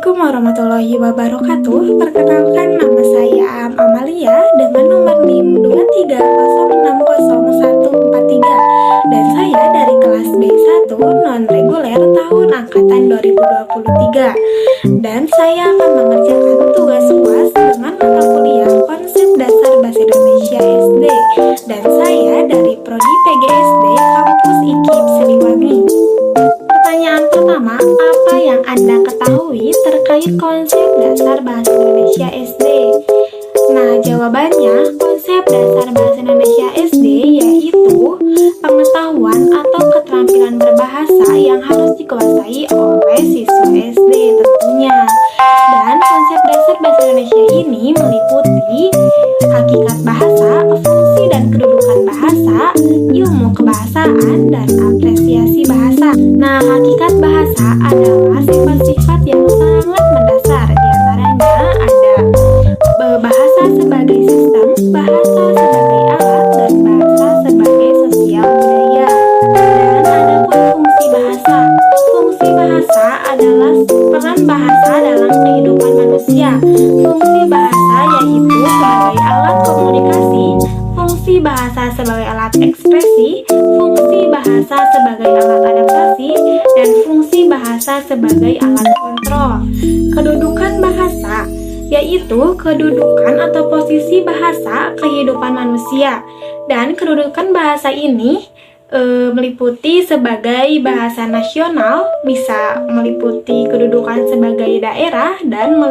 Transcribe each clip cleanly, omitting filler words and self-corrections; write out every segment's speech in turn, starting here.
Assalamualaikum warahmatullahi wabarakatuh. Perkenalkan, nama saya Amalia dengan nomor NIM 230600143 dan saya dari kelas B1 non-reguler tahun angkatan 2023. Dan saya akan mengerjakan tugas UAS dengan mata kuliah Konsep Dasar Bahasa Indonesia SD. Dan saya dari Prodi PGSD Kampus IKIP Siliwangi. Pertanyaan pertama, apa yang Anda ketahui terkait konsep dasar bahasa Indonesia SD? Nah, jawabannya, konsep dasar bahasa Indonesia SD yaitu pengetahuan atau keterampilan berbahasa yang harus dikuasai oleh siswa SD tentunya. Dan konsep dasar bahasa Indonesia ini meliputi hakikat bahasa, fungsi dan kedudukan bahasa, ilmu kebahasaan, dan apresiasi bahasa. Nah, hakikat bahasa adalah sifat-sifat yang sangat mendasar. Di antaranya ada bahasa sebagai sistem, bahasa sebagai alat, dan bahasa sebagai sosial budaya. Dan ada pun fungsi bahasa. Fungsi bahasa adalah peran bahasa dalam kehidupan manusia. Fungsi bahasa yaitu sebagai alat komunikasi, fungsi bahasa sebagai alat ekspresi, fungsi bahasa sebagai alat adaptasi, dan fungsi bahasa sebagai alat kontrol. Kedudukan bahasa yaitu kedudukan atau posisi bahasa kehidupan manusia. Dan kedudukan bahasa ini meliputi sebagai bahasa nasional, bisa meliputi kedudukan sebagai daerah, dan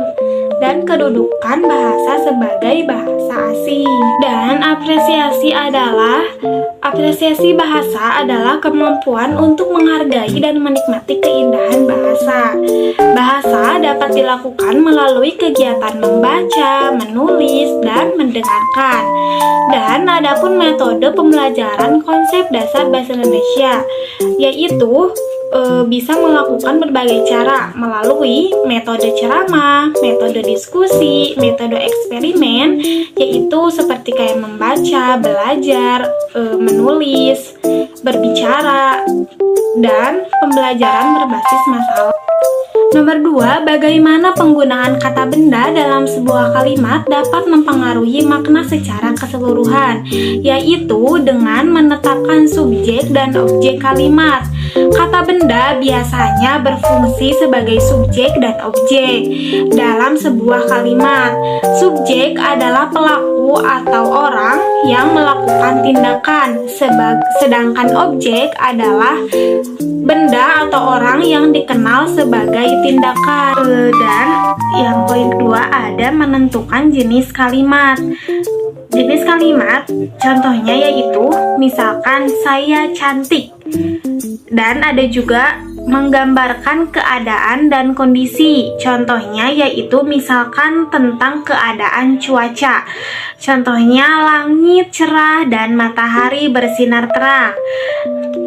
kedudukan bahasa sebagai bahasa asing. Dan apresiasi bahasa adalah kemampuan untuk menghargai dan menikmati keindahan bahasa. Bahasa dapat dilakukan melalui kegiatan membaca, menulis, dan mendengarkan. Dan adapun metode pembelajaran konsep dasar bahasa Indonesia yaitu bisa melakukan berbagai cara melalui metode ceramah, metode diskusi, metode eksperimen, yaitu seperti kayak membaca, belajar, menulis, berbicara, dan pembelajaran berbasis masalah. Nomor 2, bagaimana penggunaan kata benda dalam sebuah kalimat dapat mempengaruhi makna secara keseluruhan, yaitu dengan menetapkan subjek dan objek kalimat. Kata benda biasanya berfungsi sebagai subjek dan objek dalam sebuah kalimat. Subjek adalah pelaku atau orang yang melakukan tindakan, sedangkan objek adalah benda atau orang yang dikenal sebagai tindakan. Dan yang poin kedua ada menentukan jenis kalimat. Jenis kalimat contohnya yaitu misalkan saya cantik. Dan ada juga menggambarkan keadaan dan kondisi. Contohnya yaitu misalkan tentang keadaan cuaca. Contohnya langit cerah dan matahari bersinar terang.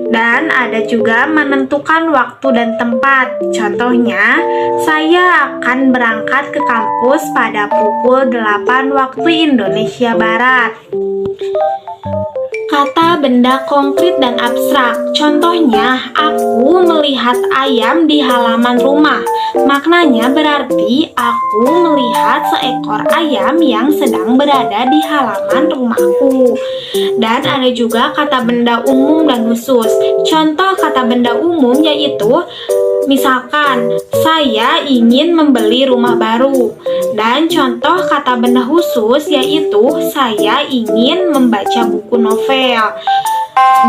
Dan ada juga menentukan waktu dan tempat. Contohnya, saya akan berangkat ke kampus pada pukul 8 waktu Indonesia Barat. Kata benda konkret dan abstrak. Contohnya, aku melihat ayam di halaman rumah. Maknanya berarti aku melihat seekor ayam yang sedang berada di halaman rumahku. Dan ada juga kata benda umum dan khusus. Contoh kata benda umum yaitu misalkan, saya ingin membeli rumah baru. Dan contoh kata benda khusus yaitu saya ingin membaca buku novel.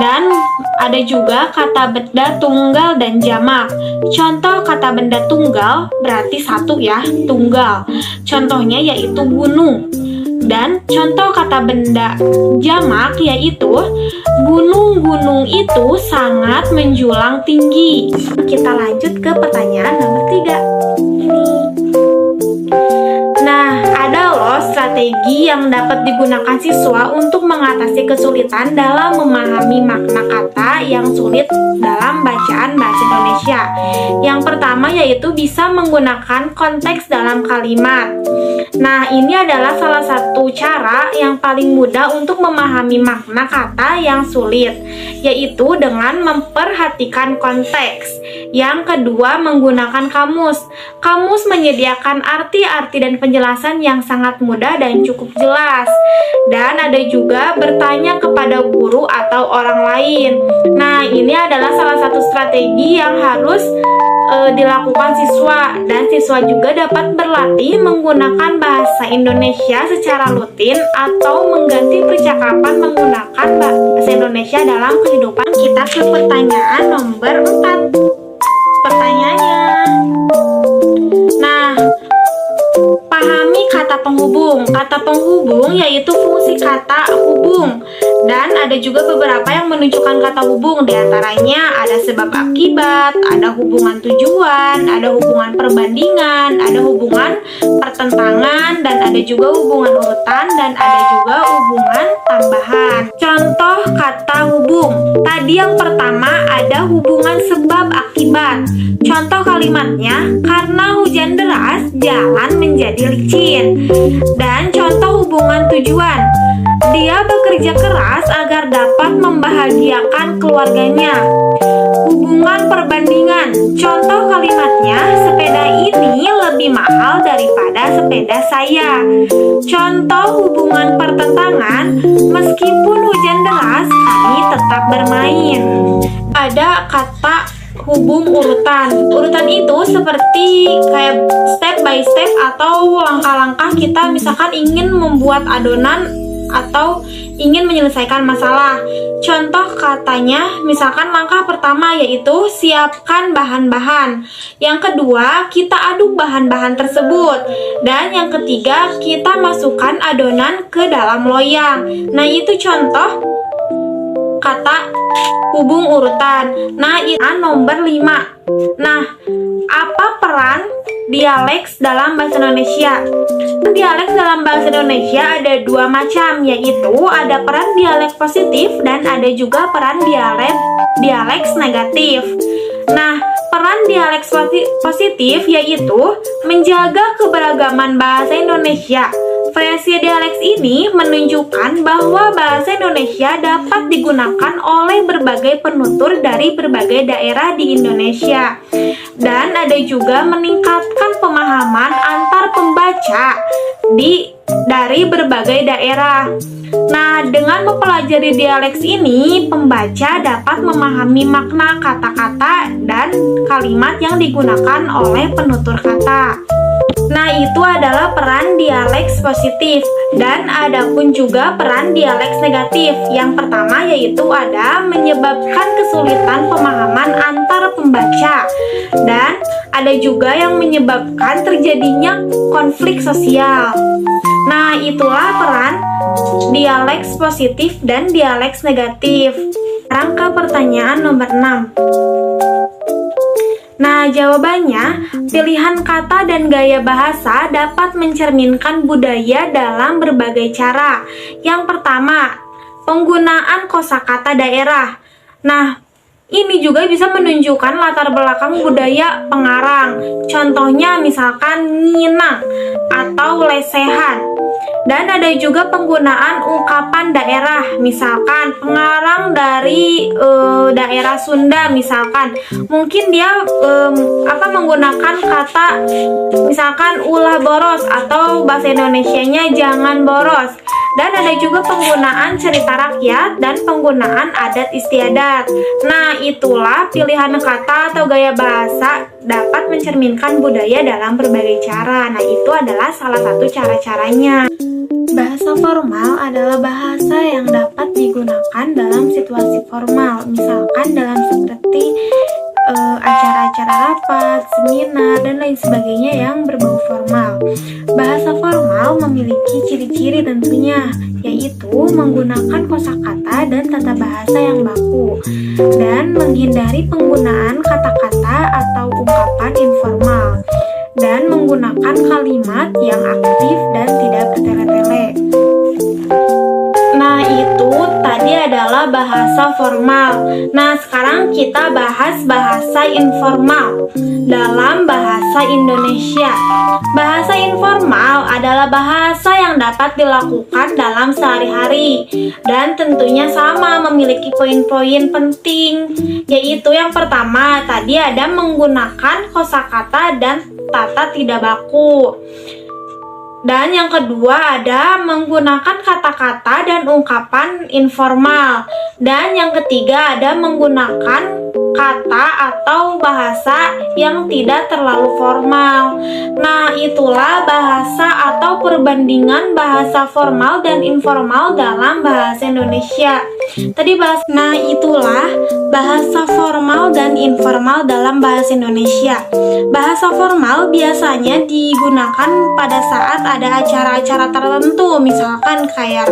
Dan ada juga kata benda tunggal dan jamak. Contoh kata benda tunggal berarti satu ya, tunggal. Contohnya yaitu gunung. Dan contoh kata benda jamak yaitu gunung-gunung itu sangat menjulang tinggi. Kita lanjut ke pertanyaan nomor 3. Nah, ada loh strategi yang dapat digunakan siswa untuk mengatasi kesulitan dalam memahami makna kata yang sulit dalam bacaan bahasa Indonesia. Yang pertama yaitu bisa menggunakan konteks dalam kalimat. Nah, ini adalah salah satu cara yang paling mudah untuk memahami makna kata yang sulit, yaitu dengan memperhatikan konteks. Yang kedua, menggunakan kamus. Kamus menyediakan arti-arti dan penjelasan yang sangat mudah dan cukup jelas. Dan ada juga bertanya kepada guru atau orang lain. Nah, ini adalah salah satu strategi yang harus dilakukan siswa, dan siswa juga dapat berlatih menggunakan bahasa Indonesia secara rutin atau mengganti percakapan menggunakan bahasa Indonesia dalam kehidupan. Kita ke pertanyaan nomor 4. Pertanyaannya, nah, pahami kata penghubung. Kata penghubung yaitu fungsi kata hubung, dan ada juga beberapa yang menunjukkan kata hubung. Di antaranya ada sebab akibat, ada hubungan tujuan, ada hubungan perbandingan, ada hubungan pertentangan, dan ada juga hubungan urutan, dan ada juga hubungan tambahan. Contoh kata hubung. Tadi yang pertama ada hubungan sebab akibat. Contoh kalimatnya, karena hujan deras, jalan menjadi licin. Dan contoh hubungan tujuan, dia bekerja keras agar dapat membahagiakan keluarganya. Hubungan perbandingan, contoh kalimatnya, sepeda ini lebih mahal daripada sepeda saya. Contoh hubungan pertentangan, meskipun hujan deras, kami tetap bermain. Ada kata hubung urutan. Urutan itu seperti kayak step by step atau langkah-langkah kita misalkan ingin membuat adonan atau ingin menyelesaikan masalah. Contoh katanya, misalkan langkah pertama yaitu siapkan bahan-bahan. Yang kedua, kita aduk bahan-bahan tersebut. Dan yang ketiga, kita masukkan adonan ke dalam loyang. Nah, itu contoh kata hubung urutan. Nah, ini nomor 5. Nah, apa peran dialeks dalam bahasa Indonesia? Dialeks dalam bahasa Indonesia ada 2 macam, yaitu ada peran dialek positif dan ada juga peran dialeks negatif. Nah, peran dialeks positif yaitu menjaga keberagaman bahasa Indonesia. Variasi dialeks ini menunjukkan bahwa bahasa Indonesia dapat digunakan oleh berbagai penutur dari berbagai daerah di Indonesia. Dan ada juga meningkatkan pemahaman antar pembaca dari berbagai daerah. Nah, dengan mempelajari dialeks ini, pembaca dapat memahami makna kata-kata dan kalimat yang digunakan oleh penutur kata. Nah, itu adalah peran dialeks positif, dan ada pun juga peran dialeks negatif. Yang pertama yaitu ada menyebabkan kesulitan pemahaman antar pembaca, dan ada juga yang menyebabkan terjadinya konflik sosial. Nah, itulah peran dialeks positif dan dialeks negatif. Sekarang ke pertanyaan nomor 6. Nah, jawabannya, pilihan kata dan gaya bahasa dapat mencerminkan budaya dalam berbagai cara. Yang pertama, penggunaan kosakata daerah. Nah, ini juga bisa menunjukkan latar belakang budaya pengarang. Contohnya misalkan nginang atau lesehan. Dan ada juga penggunaan ungkapan daerah, misalkan pengarang dari daerah Sunda misalkan, mungkin dia menggunakan kata misalkan ulah boros atau bahasa Indonesianya jangan boros. Dan ada juga penggunaan cerita rakyat dan penggunaan adat istiadat. Nah, itulah pilihan kata atau gaya bahasa dapat mencerminkan budaya dalam berbagai cara. Nah, itu adalah salah satu cara-caranya. Bahasa formal adalah bahasa yang dapat digunakan dalam situasi formal, misalkan dalam seperti acara-acara rapat, seminar, dan lain sebagainya yang berbau formal. Bahasa formal memiliki ciri-ciri tentunya, yaitu menggunakan kosakata dan tata bahasa yang baku, dan menghindari penggunaan kata-kata atau ungkapan informal, dan menggunakan kalimat yang aktif dan tidak bertele-tele. Nah, itu tadi ada adalah bahasa formal. Nah, sekarang kita bahas bahasa informal dalam bahasa Indonesia. Bahasa informal adalah bahasa yang dapat dilakukan dalam sehari-hari dan tentunya sama memiliki poin-poin penting, yaitu yang pertama tadi ada menggunakan kosakata dan tata tidak baku. Dan yang kedua ada menggunakan kata-kata dan ungkapan informal. Dan yang ketiga ada menggunakan kata atau bahasa yang tidak terlalu formal. Nah, itulah bahasa atau perbandingan bahasa formal dan informal dalam bahasa Indonesia. Nah, itulah bahasa formal dan informal dalam bahasa Indonesia. Bahasa formal biasanya digunakan pada saat ada acara-acara tertentu, misalkan kayak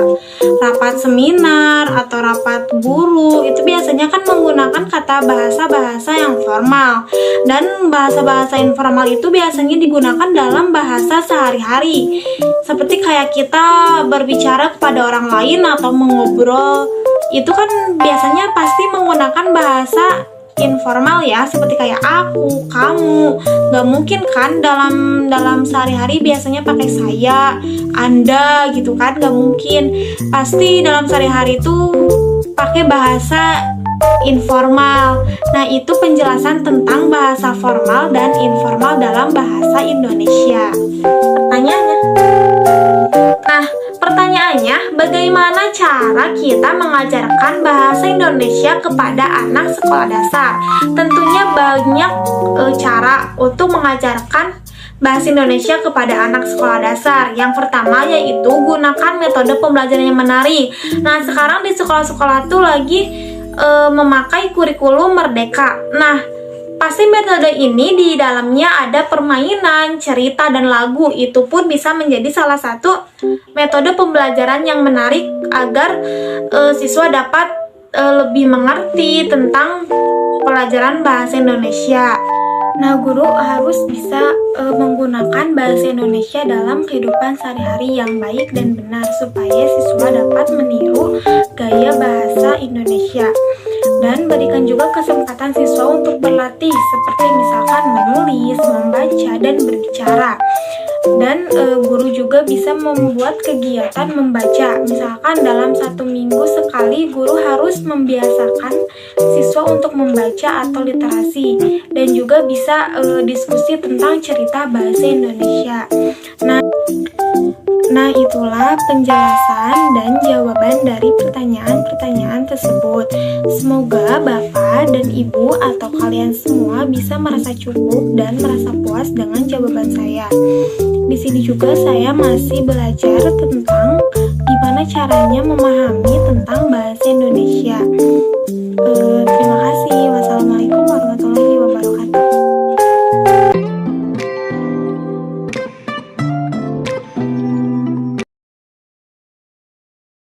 rapat seminar atau rapat guru. Itu biasanya kan menggunakan kata bahasa yang formal. Dan bahasa-bahasa informal itu biasanya digunakan dalam bahasa sehari-hari, seperti kayak kita berbicara kepada orang lain atau mengobrol. Itu kan biasanya pasti menggunakan bahasa informal ya, seperti kayak aku, kamu. Gak mungkin kan dalam sehari-hari biasanya pakai saya, anda gitu kan, gak mungkin. Pasti dalam sehari-hari itu pakai bahasa informal. Nah, itu penjelasan tentang bahasa formal dan informal dalam bahasa Indonesia. Pertanyaannya, bagaimana cara kita mengajarkan bahasa Indonesia kepada anak sekolah dasar? Tentunya banyak cara untuk mengajarkan bahasa Indonesia kepada anak sekolah dasar. Yang pertama yaitu gunakan metode pembelajaran yang menarik. Nah, sekarang di sekolah-sekolah tuh lagi memakai kurikulum Merdeka. Nah, pasti metode ini di dalamnya ada permainan, cerita, dan lagu. Itu pun bisa menjadi salah satu metode pembelajaran yang menarik agar siswa dapat lebih mengerti tentang pelajaran bahasa Indonesia. Nah, guru harus bisa menggunakan bahasa Indonesia dalam kehidupan sehari-hari yang baik dan benar supaya siswa dapat meniru gaya bahasa Indonesia. Dan berikan juga kesempatan siswa untuk berlatih seperti misalkan menulis, membaca, dan berbicara. Dan guru juga bisa membuat kegiatan membaca. Misalkan dalam 1 minggu sekali guru harus membiasakan siswa untuk membaca atau literasi. Dan juga bisa diskusi tentang cerita bahasa Indonesia. Nah, itulah penjelasan dan jawaban dari pertanyaan-pertanyaan tersebut. Semoga Bapak dan Ibu atau kalian semua bisa merasa cukup dan merasa puas dengan jawaban saya. Di sini juga saya masih belajar tentang gimana caranya memahami tentang bahasa Indonesia. Terima